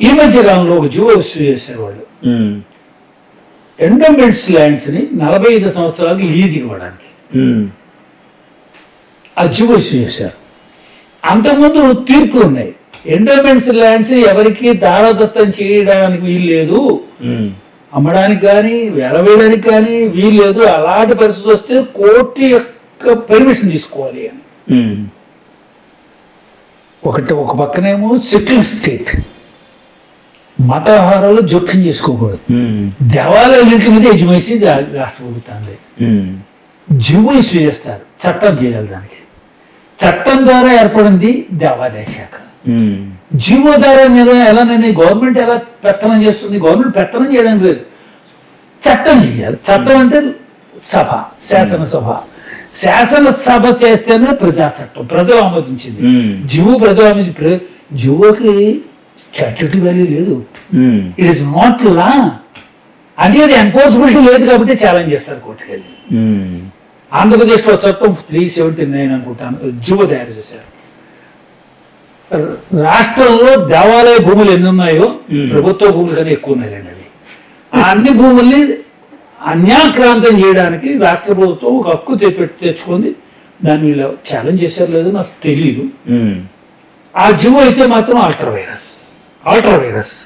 ఈ మధ్య కాలంలో ఒక జియో ఇష్యూ చేశారు వాళ్ళు. ఎండోమెంట్స్ ల్యాండ్స్ ని 45 సంవత్సరాలకి లీజ్ ఇవ్వడానికి ఆ జియో ఇష్యూ చేశారు. అంతకుముందు తీర్పులు ఉన్నాయి, ఎండోమెంట్స్ ల్యాండ్స్ ఎవరికి దారదత్తం చేయడానికి వీలు లేదు, అమ్మడానికి కానీ వేలవేయడానికి కానీ వీలు లేదు, అలాంటి పరిస్థితి వస్తే కోర్టు యొక్క పర్మిషన్ తీసుకోవాలి అని. ఒక పక్కనేమో సెక్యులర్ స్టేట్, మతాహారాలు జోక్యం చేసుకోకూడదు, దేవాలయాల మీద యజమాయిషి రాష్ట్ర ప్రభుత్వాన్ని జియో ఇష్యూ చేస్తారు, చట్టం చేయాలి. దానికి చట్టం ద్వారా ఏర్పడింది దేవాదాయ శాఖ. జియో ద్వారా ఎలానని గవర్నమెంట్ ఎలా పెత్తనం చేస్తుంది? గవర్నమెంట్ పెత్తనం చేయడం లేదు, చట్టం చేయాలి. చట్టం అంటే సభ, శాసనసభ. శాసనసభ చేస్తేనే ప్రజా చట్టం, ప్రజలు ఆమోదించింది. జియో ప్రజలు ఆమోదించి, జియోకి స్టాట్యూటరీ వాల్యూ లేదు, ఇట్ ఇస్ నాట్ లా. అది ఎన్ఫోర్స్బిలిటీ లేదు కాబట్టి ఛాలెంజ్ చేస్తారు కోర్టుకెళ్ళి. ఆంధ్రప్రదేశ్లో చట్టం 379 అనుకుంటాను జియో తయారు చేశారు. రాష్ట్రంలో దేవాలయ భూములు ఎన్ని ఉన్నాయో ప్రభుత్వ భూములు కన్నా ఎక్కువ ఉన్నాయండి. అవి అన్ని భూముల్ని అన్యాక్రాంతం చేయడానికి రాష్ట్ర ప్రభుత్వం ఒక హక్కు తెచ్చుకుంది. దాన్ని వీళ్ళు ఛాలెంజ్ చేశారు లేదో నాకు తెలియదు. ఆ జియో అయితే మాత్రం ఆల్ట్రా వైరస్